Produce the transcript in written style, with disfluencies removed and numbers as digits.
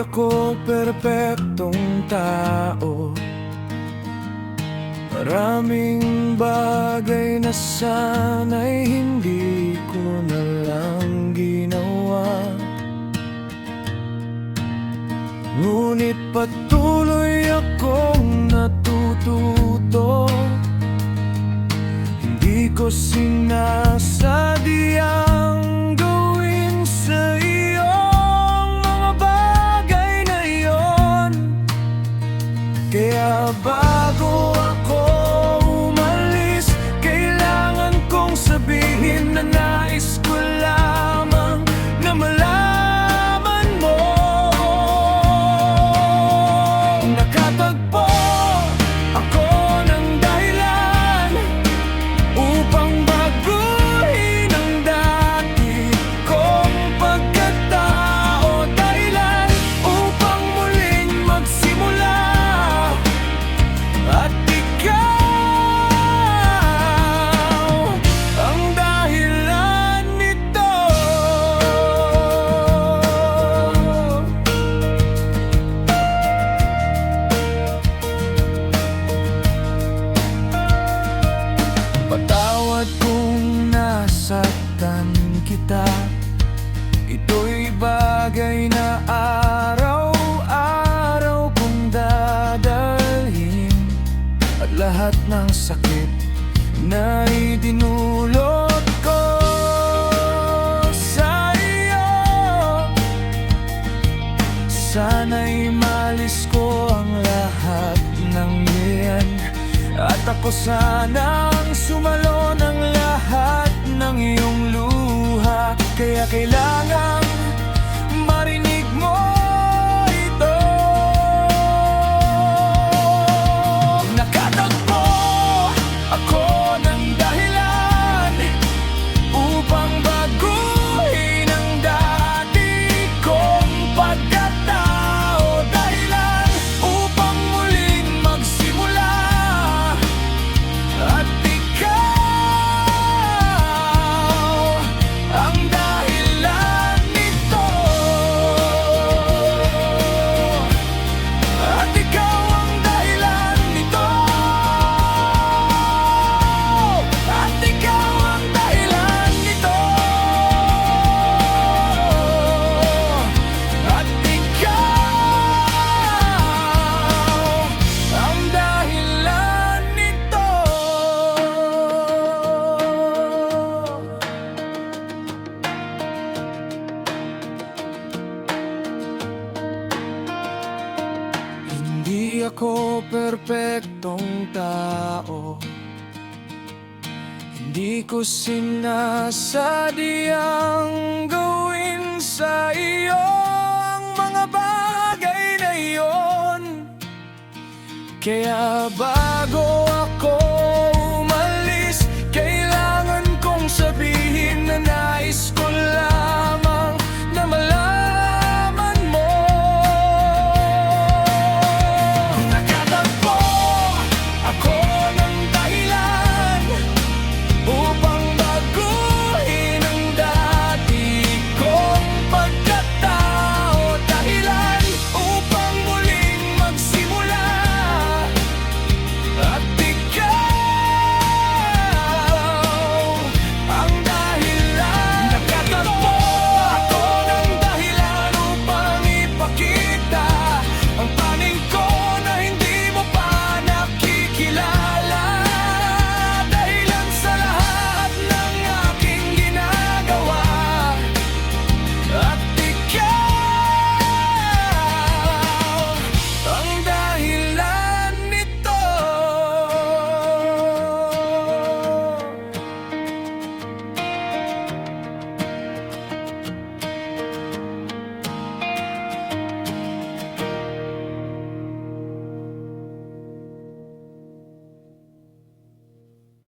ako perpektong tao. Maraming bagay na sana'y hindi ko na lang ginawa. Ngunit patuloy akong natututo. Hindi ko sinasadyang gawin sa iyo ang mga bagay na iyon. Kaya bago ako umalis, kailangan kong sabihin na nais ko lamang na malaman mo. Nakatagpo ako ng dahilan upang baguhin ang dati kong pagkatao. Dahilan upang muling magsimula. At ikaw ang dahilan nito. Patawad kung nasaktan kita. Ito'y bagay na araw-araw kong dadalhin. At lahat ng sakit na idinulot ko sa iyo, sana'y malis ko ang lahat ng yan. At ako sanang sumalo ng lahat ng iyong luha. Kaya kailangan marinig mo ito. Nakatagpo ako ng dahilan upang baguhin ang dati kong pagkatao. Dahilan upang muling magsimula. At ikaw ang dahilan nito. At ikaw ang dahilan nito. At ikaw ang dahilan nito. At ikaw ang dahilan nito. Hindi ako perpektong tao. Hindi ko sinasadyang gawin sa iyo ang mga bagay na iyon. Kaya bago